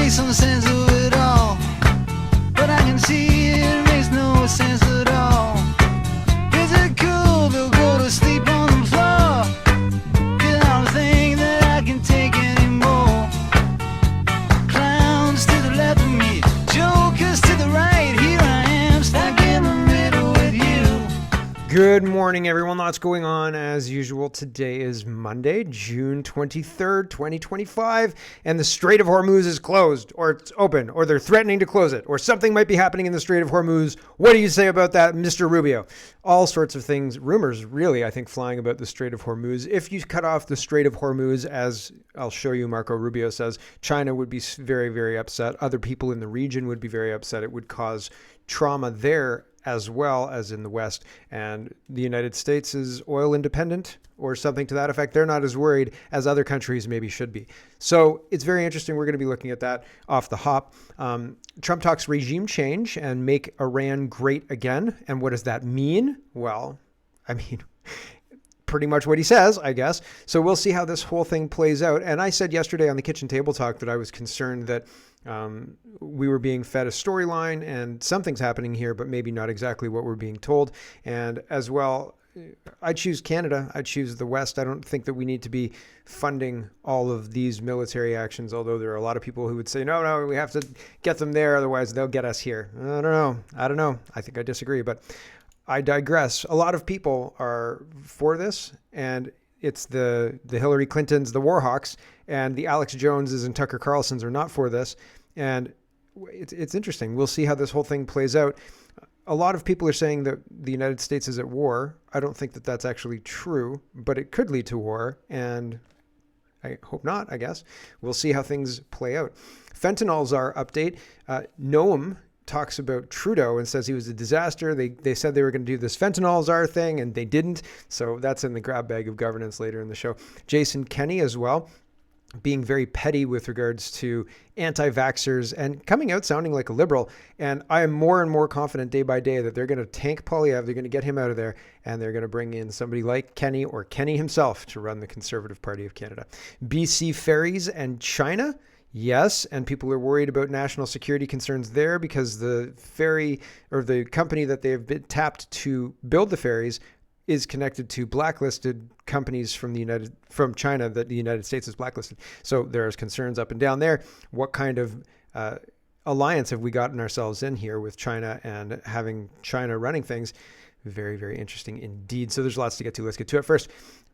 make some sense of it all, but I can see it makes no sense at all. Is it cool to go to sleep on the floor? 'Cause I don't think that I can take anymore. Clowns to the left of me, jokers to the right. Here I am, stuck in the middle with you. Good morning, everyone. Lots going on as usual. Today is Monday, June 23rd, 2025, and the Strait of Hormuz is closed, or it's open, or they're threatening to close it, or something might be happening in the Strait of Hormuz. What do you say about that, Mr. Rubio? All sorts of things, rumors, really, I think, flying about the Strait of Hormuz. If you cut off the Strait of Hormuz, as I'll show you, Marco Rubio says, China would be very, very upset. Other people in the region would be very upset. It would cause trauma there as well as in the West. And the United States is oil independent or something to that effect. They're not as worried as other countries maybe should be. So it's very interesting. We're going to be looking at that off the hop. Trump talks regime change and make Iran great again. And what does that mean? Well, I mean, pretty much what he says, I guess. So we'll see how this whole thing plays out. And I said yesterday on the Kitchen Table Talk that I was concerned that we were being fed a storyline and something's happening here, but maybe not exactly what we're being told. And as well, I choose Canada. I choose the West. I don't think that we need to be funding all of these military actions, although there are a lot of people who would say, no, we have to get them there. Otherwise, they'll get us here. I don't know. I think I disagree, but I digress. A lot of people are for this, and it's the Hillary Clintons, the Warhawks, and the Alex Joneses and Tucker Carlsons are not for this. And it's interesting. We'll see how this whole thing plays out. A lot of people are saying that the United States is at war. I don't think that that's actually true, but it could lead to war. And I hope not, I guess. We'll see how things play out. Fentanyl's our update. Noam talks about Trudeau and says he was a disaster. They said they were going to do this fentanyl czar thing, and they didn't. So that's in the grab bag of governance later in the show. Jason Kenney as well, being very petty with regards to anti-vaxxers and coming out sounding like a liberal. And I am more and more confident day by day that they're going to tank Poilievre. They're going to get him out of there, and they're going to bring in somebody like Kenney or Kenney himself to run the Conservative Party of Canada. BC Ferries and China. Yes, and people are worried about national security concerns there because the ferry or the company that they have been tapped to build the ferries is connected to blacklisted companies from China that the United States is blacklisted. So there's concerns up and down there. What kind of alliance have we gotten ourselves in here with China and having China running things? Very, very interesting indeed. So there's lots to get to. Let's get to it first.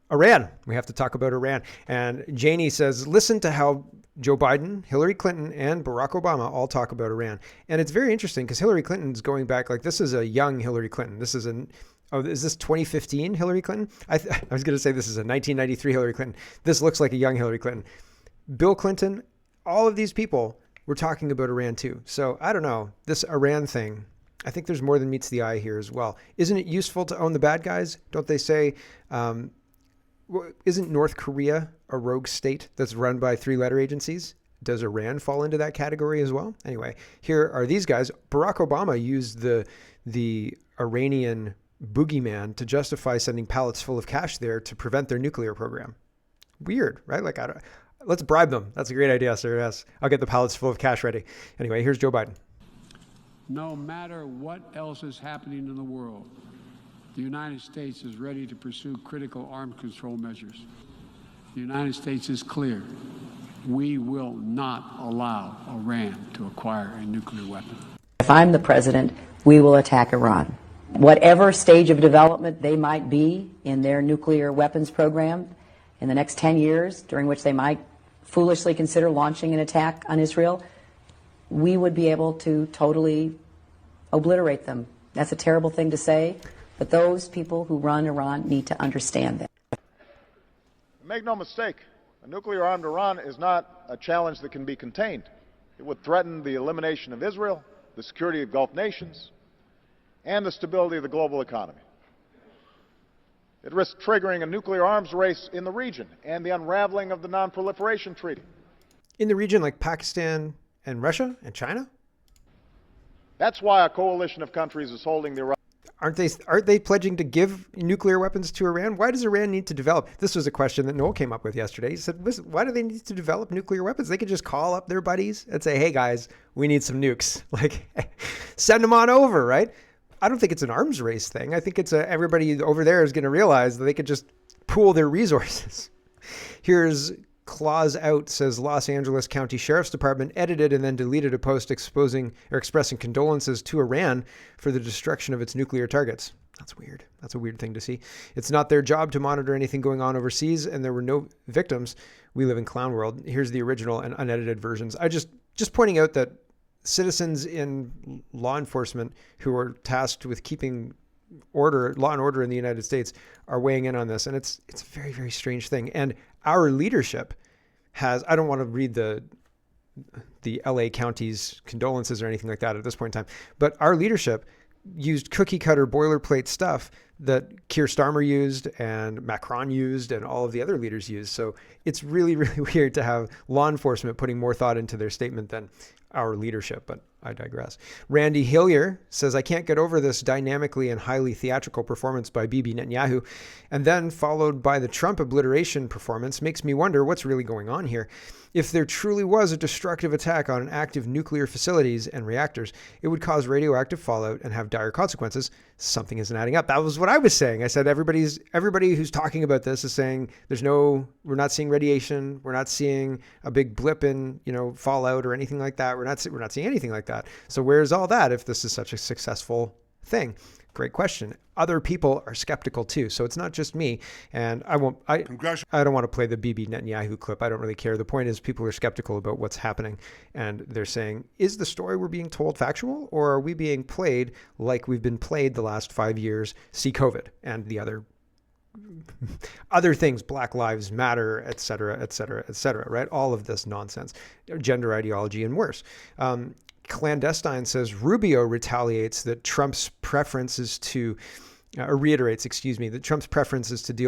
Iran. We have to talk about Iran. And Janie says, listen to how Joe Biden, Hillary Clinton, and Barack Obama all talk about Iran. And it's very interesting because Hillary Clinton's going back, like this is a young Hillary Clinton. This is is this 2015 Hillary Clinton? I was going to say this is a 1993 Hillary Clinton. This looks like a young Hillary Clinton. Bill Clinton, all of these people were talking about Iran too. So I don't know, this Iran thing, I think there's more than meets the eye here as well. Isn't it useful to own the bad guys? Don't they say, isn't North Korea a rogue state that's run by three-letter agencies? Does Iran fall into that category as well? Anyway, here are these guys. Barack Obama used the Iranian boogeyman to justify sending pallets full of cash there to prevent their nuclear program. Weird, right? Like, let's bribe them. That's a great idea, sir. Yes, I'll get the pallets full of cash ready. Anyway, here's Joe Biden. No matter what else is happening in the world, the United States is ready to pursue critical arms control measures. The United States is clear. We will not allow Iran to acquire a nuclear weapon. If I'm the president, we will attack Iran. Whatever stage of development they might be in their nuclear weapons program in the next 10 years, during which they might foolishly consider launching an attack on Israel, we would be able to totally obliterate them. That's a terrible thing to say, but those people who run Iran need to understand that. Make no mistake, a nuclear-armed Iran is not a challenge that can be contained. It would threaten the elimination of Israel, the security of Gulf nations, and the stability of the global economy. It risks triggering a nuclear arms race in the region and the unraveling of the Non-Proliferation Treaty. In the region like Pakistan and Russia and China? That's why a coalition of countries is holding the Iraq. Aren't they pledging to give nuclear weapons to Iran? Why does Iran need to develop? This was a question that Noel came up with yesterday. He said, listen, why do they need to develop nuclear weapons? They could just call up their buddies and say, hey guys, we need some nukes. Like, send them on over, right? I don't think it's an arms race thing. I think it's everybody over there is going to realize that they could just pool their resources. Here's Clause Out says Los Angeles County Sheriff's Department edited and then deleted a post exposing or expressing condolences to Iran for the destruction of its nuclear targets. That's weird. That's a weird thing to see. It's not their job to monitor anything going on overseas, and there were no victims. We live in clown world. Here's the original and unedited versions. I just pointing out that citizens in law enforcement who are tasked with keeping law and order in the United States are weighing in on this. And it's a very, very strange thing. And our leadership has, I don't want to read the LA County's condolences or anything like that at this point in time, but our leadership used cookie cutter boilerplate stuff that Keir Starmer used and Macron used and all of the other leaders used. So it's really, really weird to have law enforcement putting more thought into their statement than our leadership, but I digress. Randy Hillier says, I can't get over this dynamically and highly theatrical performance by Bibi Netanyahu, and then followed by the Trump obliteration performance makes me wonder what's really going on here. If there truly was a destructive attack on active nuclear facilities and reactors, it would cause radioactive fallout and have dire consequences. Something isn't adding up. That was what I was saying. I said everybody who's talking about this is saying we're not seeing radiation, we're not seeing a big blip in, fallout or anything like that. We're not seeing anything like that. So where's all that if this is such a successful thing? Great question. Other people are skeptical too. So it's not just me. And I don't want to play the Bibi Netanyahu clip. I don't really care. The point is people are skeptical about what's happening. And they're saying, is the story we're being told factual, or are we being played like we've been played the last 5 years? See COVID and the other things, Black Lives Matter, et cetera, right? All of this nonsense, gender ideology and worse. Clandestine says Rubio reiterates that Trump's preference is to deal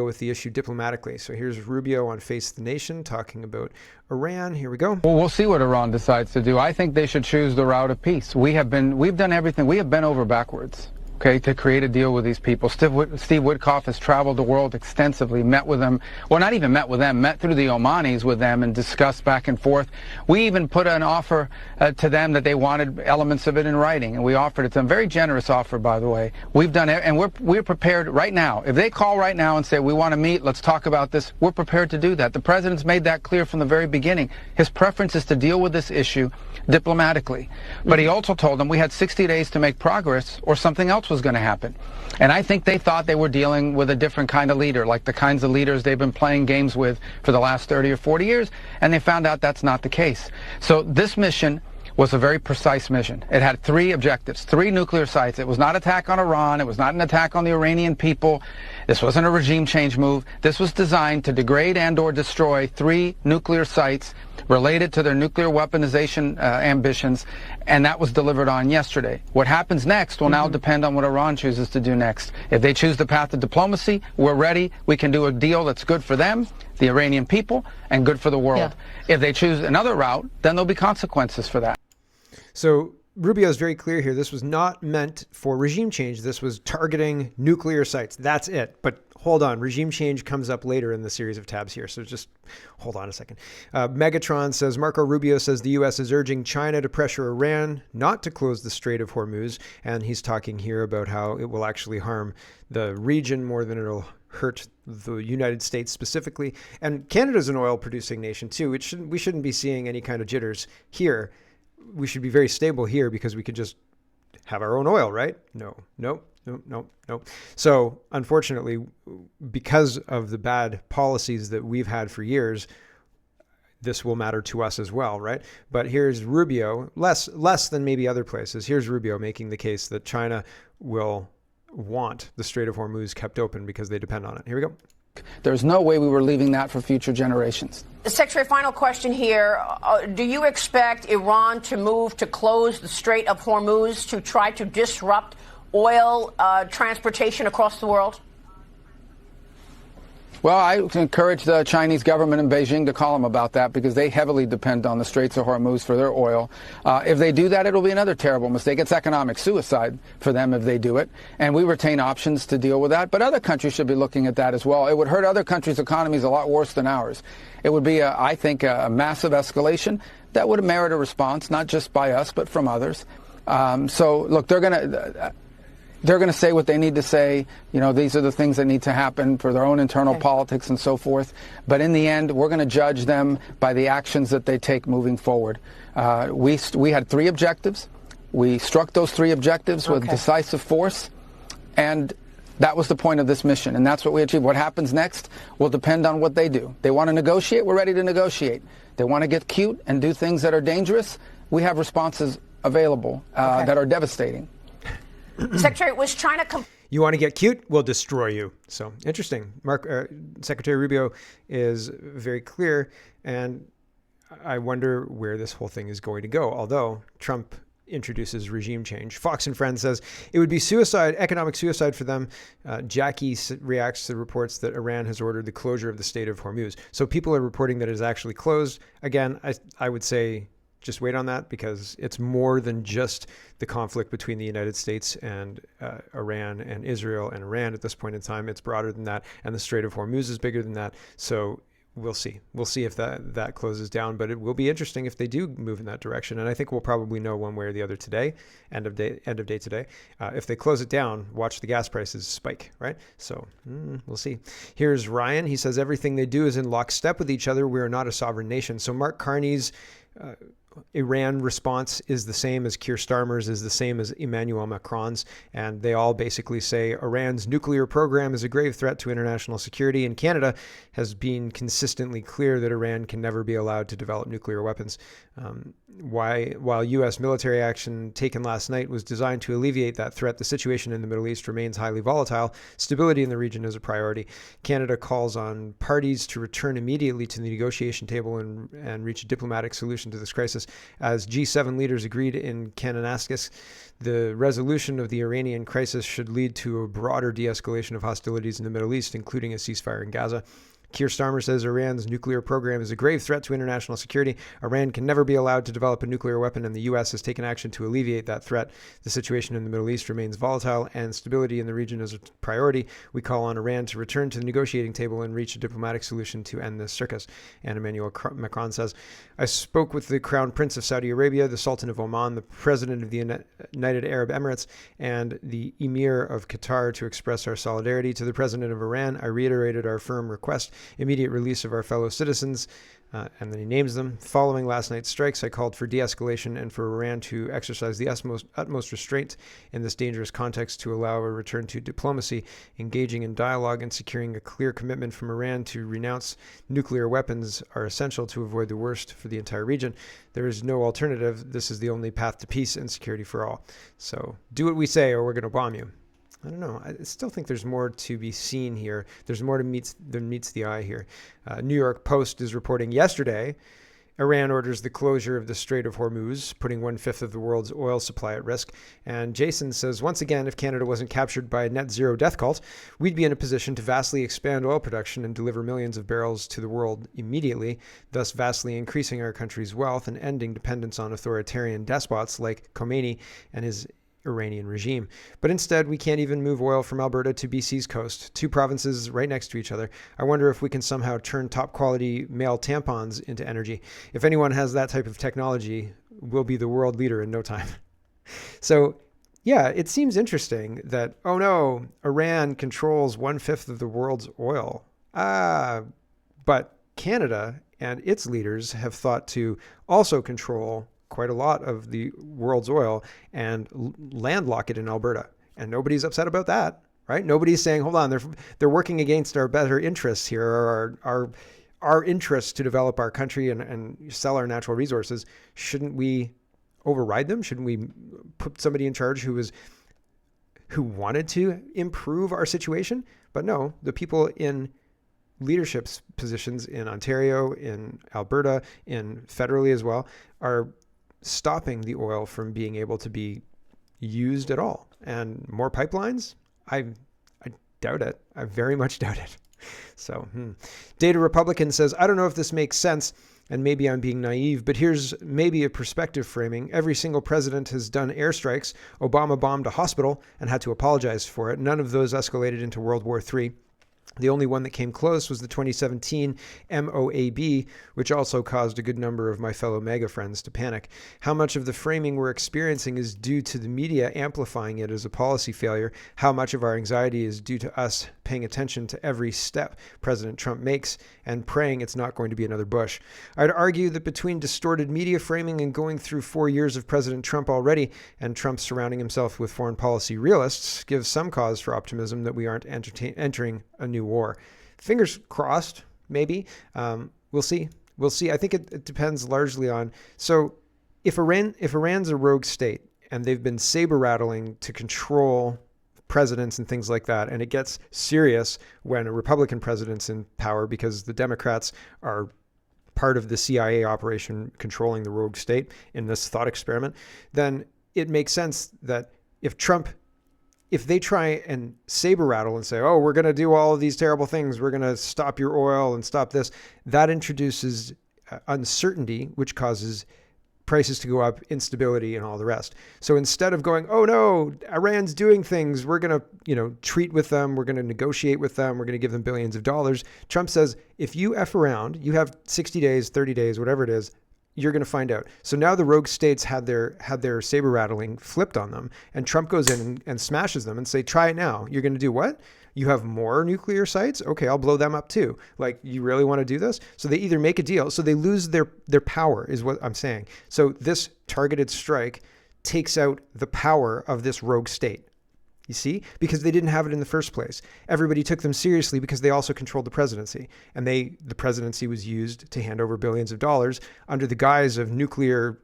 with the issue diplomatically. So here's Rubio on Face the Nation talking about Iran. Here we go. Well, we'll see what Iran decides to do. I think they should choose the route of peace. We've done everything. We have bent over backwards, to create a deal with these people. Steve Witkoff has traveled the world extensively, met with them. Well, not even met with them, met through the Omanis with them and discussed back and forth. We even put an offer to them that they wanted elements of it in writing, and we offered it to them. Very generous offer, by the way. We've done it, and we're prepared right now. If they call right now and say, we want to meet, let's talk about this, we're prepared to do that. The president's made that clear from the very beginning. His preference is to deal with this issue diplomatically. But he also told them we had 60 days to make progress or something else was going to happen. And I think they thought they were dealing with a different kind of leader, like the kinds of leaders they've been playing games with for the last 30 or 40 years, and they found out that's not the case. So this mission was a very precise mission. It had 3 objectives, 3 nuclear sites. It was not an attack on Iran. It was not an attack on the Iranian people. This wasn't a regime change move. This was designed to degrade and or destroy 3 nuclear sites related to their nuclear weaponization ambitions, and that was delivered on yesterday. What happens next will now depend on what Iran chooses to do next. If they choose the path of diplomacy, we're ready. We can do a deal that's good for them, the Iranian people, and good for the world. Yeah. If they choose another route, then there'll be consequences for that. So Rubio is very clear here. This was not meant for regime change. This was targeting nuclear sites. That's it. But hold on. Regime change comes up later in the series of tabs here. So just hold on a second. Megatron says, Marco Rubio says the U.S. is urging China to pressure Iran not to close the Strait of Hormuz. And he's talking here about how it will actually harm the region more than it'll hurt the United States specifically. And Canada's an oil producing nation too. We shouldn't be seeing any kind of jitters here. We should be very stable here because we could just have our own oil, right? No. So unfortunately, because of the bad policies that we've had for years, this will matter to us as well, right? But here's Rubio, less than maybe other places. Here's Rubio making the case that China will want the Strait of Hormuz kept open because they depend on it. Here we go. There's no way we were leaving that for future generations. Secretary, final question here. Do you expect Iran to move to close the Strait of Hormuz to try to disrupt oil transportation across the world? Well, I encourage the Chinese government in Beijing to call them about that because they heavily depend on the Straits of Hormuz for their oil. If they do that, it'll be another terrible mistake. It's economic suicide for them if they do it. And we retain options to deal with that. But other countries should be looking at that as well. It would hurt other countries' economies a lot worse than ours. It would be, I think, a massive escalation that would merit a response, not just by us, but from others. So, look, they're going to say what they need to say. You know, these are the things that need to happen for their own internal politics and so forth. But in the end, we're going to judge them by the actions that they take moving forward. We had 3 objectives. We struck those 3 objectives with decisive force. And that was the point of this mission. And that's what we achieved. What happens next will depend on what they do. They want to negotiate. We're ready to negotiate. They want to get cute and do things that are dangerous. We have responses available that are devastating. Secretary, was China... You want to get cute? We'll destroy you. So interesting. Secretary Rubio is very clear, and I wonder where this whole thing is going to go. Although Trump introduces regime change. Fox and Friends says it would be suicide, economic suicide for them. Jackie reacts to reports that Iran has ordered the closure of the Strait of Hormuz. So people are reporting that it is actually closed. Again, I would say just wait on that because it's more than just the conflict between the United States and Iran and Israel and Iran at this point in time. It's broader than that. And the Strait of Hormuz is bigger than that. So we'll see. We'll see if that closes down, but it will be interesting if they do move in that direction. And I think we'll probably know one way or the other today, end of day today. If they close it down, watch the gas prices spike, right? So we'll see. Here's Ryan. He says, everything they do is in lockstep with each other. We are not a sovereign nation. So Mark Carney's Iran response is the same as Keir Starmer's, is the same as Emmanuel Macron's, and they all basically say Iran's nuclear program is a grave threat to international security, and Canada has been consistently clear that Iran can never be allowed to develop nuclear weapons. While U.S. military action taken last night was designed to alleviate that threat, the situation in the Middle East remains highly volatile. Stability in the region is a priority. Canada calls on parties to return immediately to the negotiation table and reach a diplomatic solution to this crisis. As G7 leaders agreed in Kananaskis, the resolution of the Iranian crisis should lead to a broader de-escalation of hostilities in the Middle East, including a ceasefire in Gaza. Keir Starmer says Iran's nuclear program is a grave threat to international security. Iran can never be allowed to develop a nuclear weapon, and the U.S. has taken action to alleviate that threat. The situation in the Middle East remains volatile, and stability in the region is a priority. We call on Iran to return to the negotiating table and reach a diplomatic solution to end this circus. And Emmanuel Macron says, I spoke with the Crown Prince of Saudi Arabia, the Sultan of Oman, the President of the United Arab Emirates, and the Emir of Qatar to express our solidarity. To the President of Iran, I reiterated our firm request immediate release of our fellow citizens, and then he names them. Following last night's strikes, I called for de-escalation and for Iran to exercise the utmost restraint in this dangerous context to allow a return to diplomacy, engaging in dialogue and securing a clear commitment from Iran to renounce nuclear weapons are essential to avoid the worst for the entire region. There is no alternative. This is the only path to peace and security for all. So do what we say or we're going to bomb you. I don't know. I still think there's more to be seen here. There's more than meets the eye here. New York Post is reporting yesterday, Iran orders the closure of the Strait of Hormuz, putting 1/5 of the world's oil supply at risk. And Jason says, once again, if Canada wasn't captured by a net zero death cult, we'd be in a position to vastly expand oil production and deliver millions of barrels to the world immediately, thus vastly increasing our country's wealth and ending dependence on authoritarian despots like Khomeini and his Iranian regime. But instead, we can't even move oil from Alberta to BC's coast, 2 provinces right next to each other. I wonder if we can somehow turn top quality male tampons into energy. If anyone has that type of technology, we'll be the world leader in no time. So yeah, it seems interesting that, oh no, Iran controls 1/5 of the world's oil. But Canada and its leaders have thought to also control quite a lot of the world's oil and landlock it in Alberta. And nobody's upset about that, right? Nobody's saying, hold on, they're working against our better interests here, or our interests to develop our country and sell our natural resources. Shouldn't we override them? Shouldn't we put somebody in charge who wanted to improve our situation? But no, the people in leadership positions in Ontario, in Alberta, in federally as well, are stopping the oil from being able to be used at all. And more pipelines? I doubt it. I very much doubt it. So, Data Republican says, I don't know if this makes sense, and maybe I'm being naive, but here's maybe a perspective framing. Every single president has done airstrikes. Obama bombed a hospital and had to apologize for it. None of those escalated into World War III. The only one that came close was the 2017 MOAB, which also caused a good number of my fellow MAGA friends to panic. How much of the framing we're experiencing is due to the media amplifying it as a policy failure? How much of our anxiety is due to us paying attention to every step President Trump makes and praying it's not going to be another Bush? I'd argue that between distorted media framing and going through 4 years of President Trump already, and Trump surrounding himself with foreign policy realists, gives some cause for optimism that we aren't entering a new war. Fingers crossed, maybe. We'll see. We'll see. I think it depends largely on. So if Iran's a rogue state and they've been saber rattling to control presidents and things like that, and it gets serious when a Republican president's in power because the Democrats are part of the CIA operation controlling the rogue state in this thought experiment, then it makes sense that if they try and saber rattle and say, oh, we're going to do all of these terrible things, we're going to stop your oil and stop this, that introduces uncertainty, which causes prices to go up, instability, and all the rest. So instead of going, oh no, Iran's doing things, we're going to, treat with them, we're going to negotiate with them, we're going to give them billions of dollars, Trump says, if you F around, you have 60 days, 30 days, whatever it is, you're going to find out. So now the rogue states had their saber rattling flipped on them, and Trump goes in and smashes them and say, try it now. You're going to do what? You have more nuclear sites? Okay, I'll blow them up too. Like, you really want to do this? So they either make a deal, so they lose their power is what I'm saying. So this targeted strike takes out the power of this rogue state. You see? Because they didn't have it in the first place. Everybody took them seriously because they also controlled the presidency. And the presidency was used to hand over billions of dollars under the guise of nuclear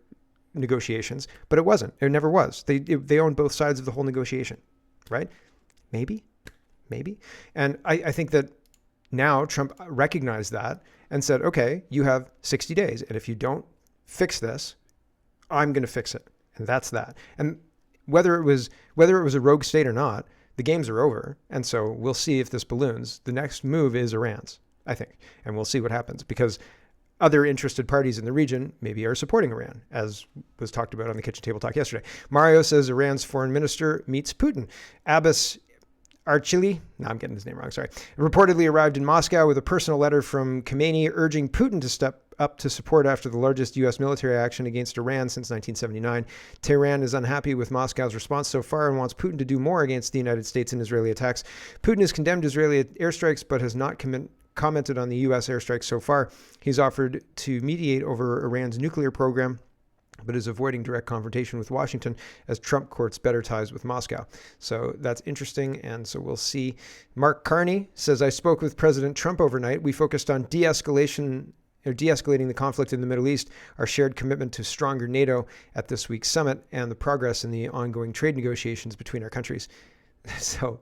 negotiations. But it wasn't. It never was. They owned both sides of the whole negotiation. Right? Maybe. And I think that now Trump recognized that and said, okay, you have 60 days. And if you don't fix this, I'm going to fix it. And that's that. And whether it was a rogue state or not, the games are over. And so we'll see if this balloons. The next move is Iran's, I think. And we'll see what happens because other interested parties in the region maybe are supporting Iran, as was talked about on the Kitchen Table Talk yesterday. Mario says Iran's foreign minister meets Putin. Abbas Archili, I'm getting his name wrong, sorry, reportedly arrived in Moscow with a personal letter from Khamenei urging Putin to step up to support after the largest U.S. military action against Iran since 1979. Tehran is unhappy with Moscow's response so far and wants Putin to do more against the United States and Israeli attacks. Putin has condemned Israeli airstrikes but has not commented on the U.S. airstrikes so far. He's offered to mediate over Iran's nuclear program, but is avoiding direct confrontation with Washington as Trump courts better ties with Moscow. So that's interesting, and so we'll see. Mark Carney says, I spoke with President Trump overnight. We focused on de-escalating the conflict in the Middle East, our shared commitment to stronger NATO at this week's summit, and the progress in the ongoing trade negotiations between our countries. So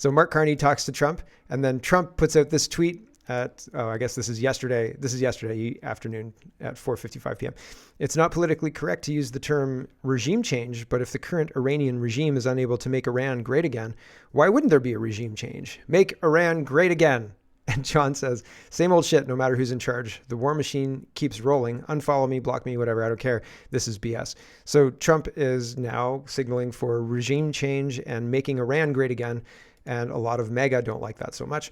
Mark Carney talks to Trump, and then Trump puts out this tweet I guess this is yesterday. This is yesterday afternoon at 4:55 p.m. It's not politically correct to use the term regime change, but if the current Iranian regime is unable to make Iran great again, why wouldn't there be a regime change? Make Iran great again. And John says, same old shit, no matter who's in charge. The war machine keeps rolling. Unfollow me, block me, whatever. I don't care. This is BS. So Trump is now signaling for regime change and making Iran great again. And a lot of MAGA don't like that so much.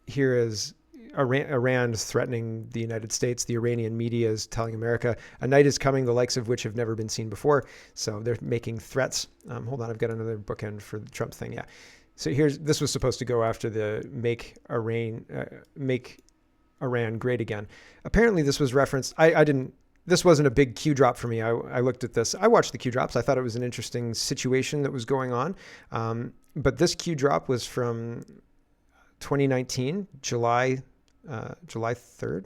Here is Iran's threatening the United States. The Iranian media is telling America a night is coming, the likes of which have never been seen before. So they're making threats. Hold on, I've got another bookend for the Trump thing. Yeah. So this was supposed to go after the make Iran great again. Apparently this was referenced. This wasn't a big Q drop for me. I looked at this. I watched the Q drops. I thought it was an interesting situation that was going on. But this Q drop was from 2019, July 3rd,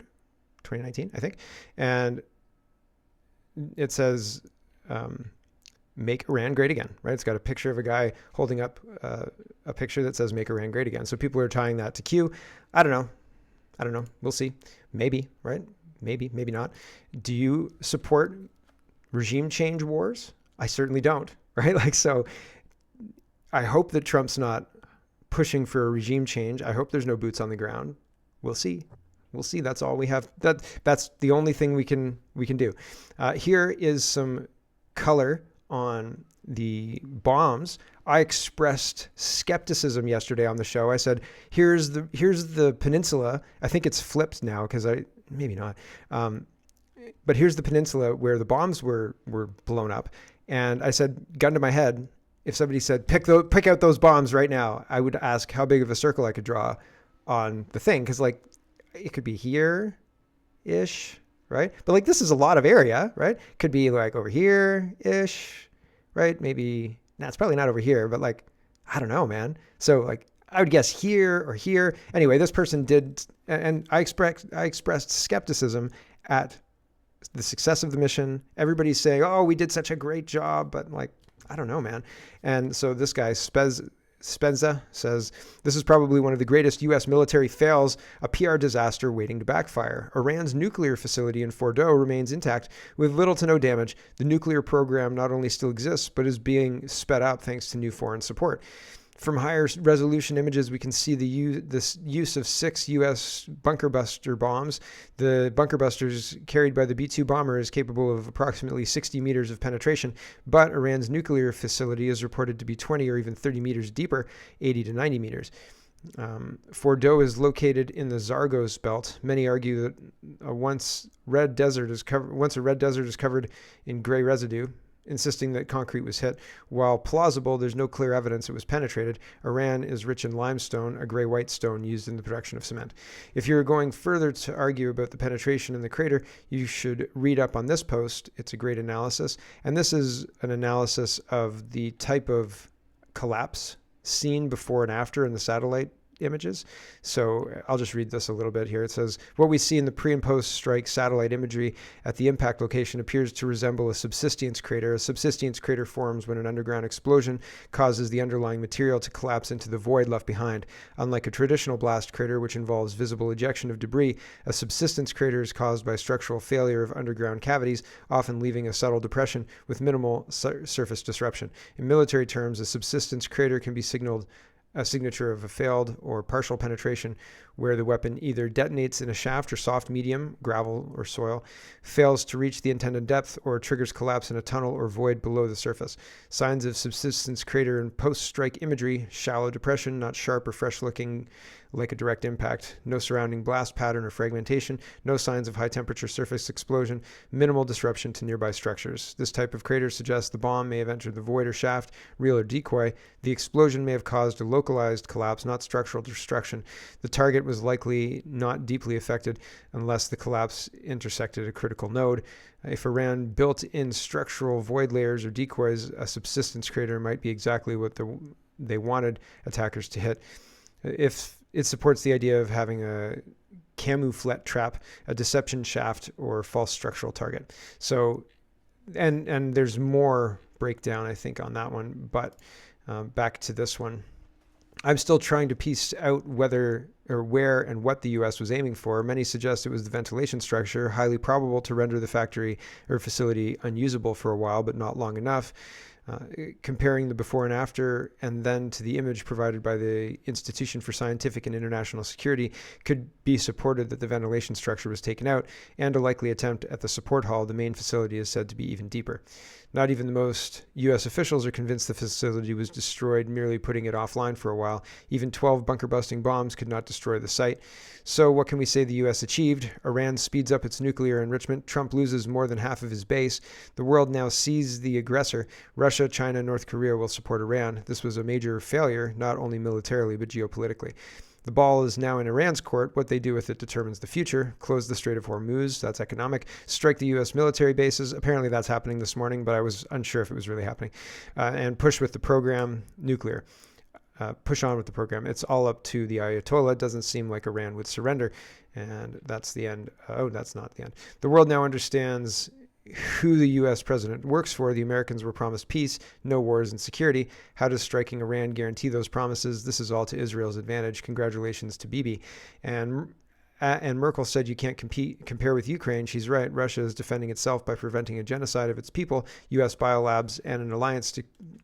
2019, I think. And it says, make Iran great again, right? It's got a picture of a guy holding up a picture that says make Iran great again. So people are tying that to Q. I don't know. We'll see. Maybe, right? Maybe not. Do you support regime change wars? I certainly don't, right? So I hope that Trump's not pushing for a regime change. I hope there's no boots on the ground. We'll see. We'll see. That's all we have. That's the only thing we can do. Here is some color on the bombs. I expressed skepticism yesterday on the show. I said, here's the peninsula. I think it's flipped now because maybe not. But here's the peninsula where the bombs were blown up. And I said, gun to my head, if somebody said, pick out those bombs right now, I would ask how big of a circle I could draw on the thing. Because, like, it could be here-ish, right? But, like, this is a lot of area, right? Could be, like, over here-ish, right? Maybe, it's probably not over here, but, like, I don't know, man. So, like, I would guess here or here. Anyway, this person did, and I expressed skepticism at the success of the mission. Everybody's saying, oh, we did such a great job, but, like, I don't know, man. And so this guy, Spenza, says, this is probably one of the greatest U.S. military fails, a PR disaster waiting to backfire. Iran's nuclear facility in Fordow remains intact with little to no damage. The nuclear program not only still exists, but is being sped up thanks to new foreign support. From higher resolution images, we can see the use of 6 U.S. bunker buster bombs. The bunker busters carried by the B-2 bomber is capable of approximately 60 meters of penetration, but Iran's nuclear facility is reported to be 20 or even 30 meters deeper, 80 to 90 meters. Fordow is located in the Zagros belt. Many argue that once a red desert is covered in gray residue, insisting that concrete was hit. While plausible, there's no clear evidence it was penetrated. Iran is rich in limestone, a gray-white stone used in the production of cement. If you're going further to argue about the penetration in the crater, you should read up on this post. It's a great analysis. And this is an analysis of the type of collapse seen before and after in the satellite images. So I'll just read this a little bit here. It says, what we see in the pre and post strike satellite imagery at the impact location appears to resemble a subsidence crater. A subsidence crater forms when an underground explosion causes the underlying material to collapse into the void left behind. Unlike a traditional blast crater, which involves visible ejection of debris, a subsidence crater is caused by structural failure of underground cavities, often leaving a subtle depression with minimal surface disruption. In military terms, a subsidence crater can be a signature of a failed or partial penetration where the weapon either detonates in a shaft or soft medium, gravel or soil, fails to reach the intended depth, or triggers collapse in a tunnel or void below the surface. Signs of subsidence crater in post-strike imagery: shallow depression, not sharp or fresh-looking like a direct impact, no surrounding blast pattern or fragmentation, no signs of high-temperature surface explosion, minimal disruption to nearby structures. This type of crater suggests the bomb may have entered the void or shaft, real or decoy. The explosion may have caused a localized collapse, not structural destruction. The target was likely not deeply affected unless the collapse intersected a critical node. If Iran built in structural void layers or decoys, a subsidence crater might be exactly what they wanted attackers to hit. If it supports the idea of having a camouflage trap, a deception shaft, or false structural target. So, and there's more breakdown, I think, on that one. But back to this one. I'm still trying to piece out whether or where and what the U.S. was aiming for. Many suggest it was the ventilation structure, highly probable to render the factory or facility unusable for a while, but not long enough. Comparing the before and after, and then to the image provided by the Institution for Scientific and International Security, could be supported that the ventilation structure was taken out, and a likely attempt at the support hall, the main facility, is said to be even deeper. Not even the most U.S. officials are convinced the facility was destroyed, merely putting it offline for a while. Even 12 bunker-busting bombs could not destroy the site. So what can we say the U.S. achieved? Iran speeds up its nuclear enrichment. Trump loses more than half of his base. The world now sees the aggressor. Russia, China, North Korea will support Iran. This was a major failure, not only militarily, but geopolitically. The ball is now in Iran's court. What they do with it determines the future. Close the Strait of Hormuz, that's economic. Strike the U.S. military bases. Apparently that's happening this morning, but I was unsure if it was really happening. And push with the program, nuclear. Push on with the program. It's all up to the Ayatollah. It doesn't seem like Iran would surrender. And that's the end. Oh, that's not the end. The world now understands who the U.S. president works for. The Americans were promised peace, no wars, and security. How does striking Iran guarantee those promises? This is all to Israel's advantage. Congratulations to Bibi. And And Merkel said you can't compare with Ukraine. She's right. Russia is defending itself by preventing a genocide of its people. U.S. biolabs and an alliance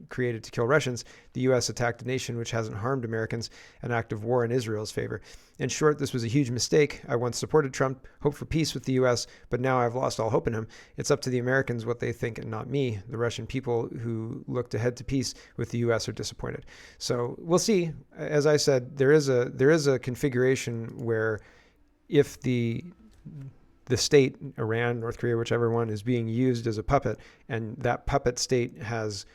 created to kill Russians. The U.S. attacked a nation which hasn't harmed Americans, an act of war in Israel's favor. In short, this was a huge mistake. I once supported Trump, hoped for peace with the U.S., but now I've lost all hope in him. It's up to the Americans what they think and not me. The Russian people who looked ahead to peace with the U.S. are disappointed. So we'll see. As I said, there is a configuration where if the state, Iran, North Korea, whichever one, is being used as a puppet, and that puppet state has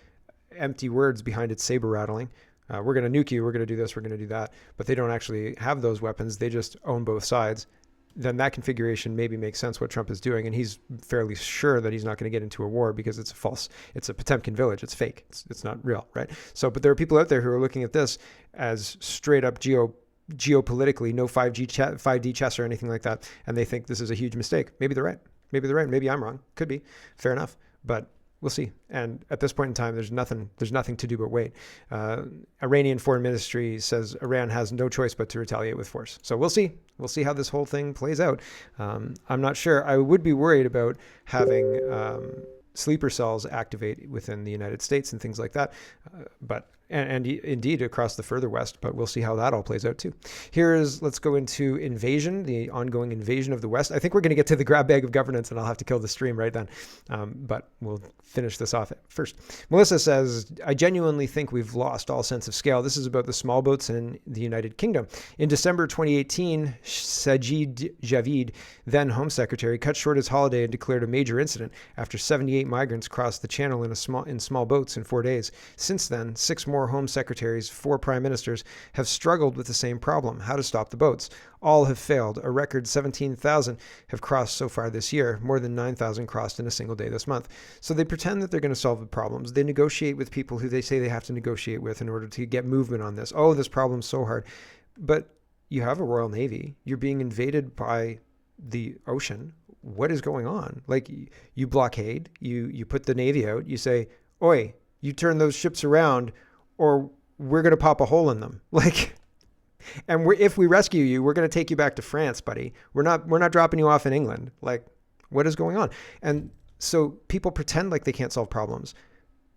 empty words behind its saber rattling, we're going to nuke you, we're going to do this, we're going to do that, but they don't actually have those weapons, they just own both sides, then that configuration maybe makes sense what Trump is doing, and he's fairly sure that he's not going to get into a war because it's a Potemkin village, it's fake, it's not real, right? So, but there are people out there who are looking at this as straight up geopolitically, no 5D chess or anything like that, and they think this is a huge mistake. Maybe they're right. Maybe I'm wrong. Could be. Fair enough. But we'll see. And at this point in time, there's nothing to do but wait. Iranian foreign ministry says Iran has no choice but to retaliate with force. So we'll see. We'll see how this whole thing plays out. I'm not sure. I would be worried about having sleeper cells activate within the United States and things like that. But indeed across the further west, but we'll see how that all plays out too. Let's go into invasion, the ongoing invasion of the West. I think we're going to get to the grab bag of governance and I'll have to kill the stream right then. But we'll finish this off first. Melissa says, I genuinely think we've lost all sense of scale. This is about the small boats in the United Kingdom. In December 2018, Sajid Javid, then Home Secretary, cut short his holiday and declared a major incident after 78 migrants crossed the channel in small boats in 4 days. Since then, 6 more Home Secretaries, 4 Prime Ministers have struggled with the same problem, how to stop the boats. All have failed. A record 17,000 have crossed so far this year, more than 9,000 crossed in a single day this month. So they pretend that they're going to solve the problems. They negotiate with people who they say they have to negotiate with in order to get movement on this. Oh, this problem's so hard. But you have a Royal Navy. You're being invaded by the ocean. What is going on? Like, you blockade, you put the Navy out, you say, oi, you turn those ships around or we're going to pop a hole in them. Like, and if we rescue you, we're going to take you back to France, buddy. We're not dropping you off in England. Like, what is going on? And so people pretend like they can't solve problems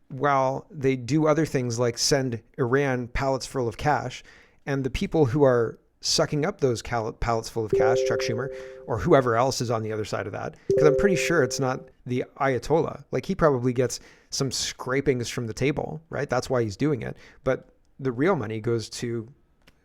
while they do other things like send Iran pallets full of cash. And the people who are sucking up those pallets full of cash, Chuck Schumer, or whoever else is on the other side of that, because I'm pretty sure it's not the Ayatollah. Like, he probably gets some scrapings from the table, right? That's why he's doing it. But the real money goes to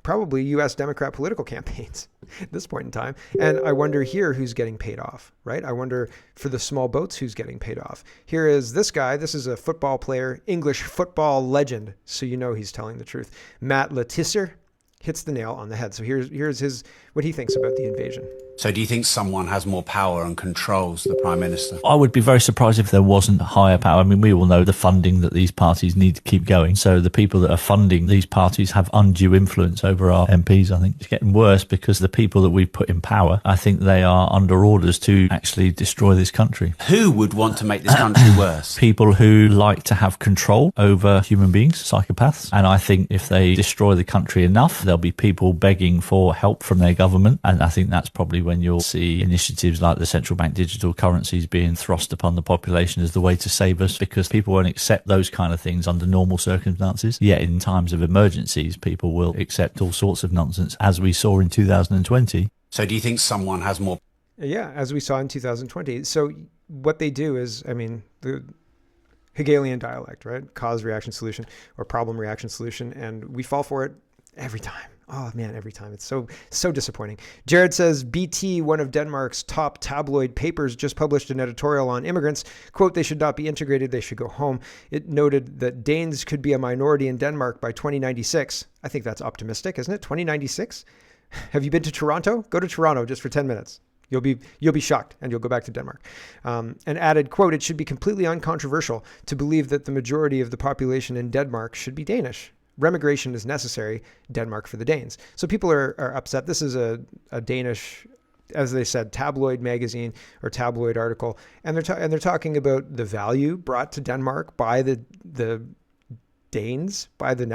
probably U.S. Democrat political campaigns at this point in time. And I wonder here who's getting paid off, right? I wonder for the small boats who's getting paid off. Here is this guy. This is a football player, English football legend. So you know he's telling the truth. Matt Letizia hits the nail on the head. So here's what he thinks about the invasion. So do you think someone has more power and controls the Prime Minister? I would be very surprised if there wasn't higher power. I mean, we all know the funding that these parties need to keep going. So the people that are funding these parties have undue influence over our MPs. I think it's getting worse because the people that we put in power, I think they are under orders to actually destroy this country. Who would want to make this country worse? People who like to have control over human beings, psychopaths. And I think if they destroy the country enough, there'll be people begging for help from their government. And I think that's probably when you'll see initiatives like the central bank digital currencies being thrust upon the population as the way to save us, because people won't accept those kind of things under normal circumstances. Yet in times of emergencies, people will accept all sorts of nonsense, as we saw in 2020. So do you think someone has more? Yeah, as we saw in 2020. So what they do is, I mean, the Hegelian dialect, right? Cause, reaction, solution, or problem, reaction, solution. And we fall for it every time. Oh man, every time. It's so disappointing. Jared says, BT, one of Denmark's top tabloid papers, just published an editorial on immigrants. Quote, they should not be integrated, they should go home. It noted that Danes could be a minority in Denmark by 2096. I think that's optimistic, isn't it? 2096? Have you been to Toronto? Go to Toronto just for 10 minutes. You'll be shocked, and you'll go back to Denmark. And added, quote, it should be completely uncontroversial to believe that the majority of the population in Denmark should be Danish. Remigration is necessary, Denmark for the Danes. So people are upset. This is a Danish, as they said, tabloid magazine or tabloid article, and they're talking about the value brought to Denmark by the Danes, by the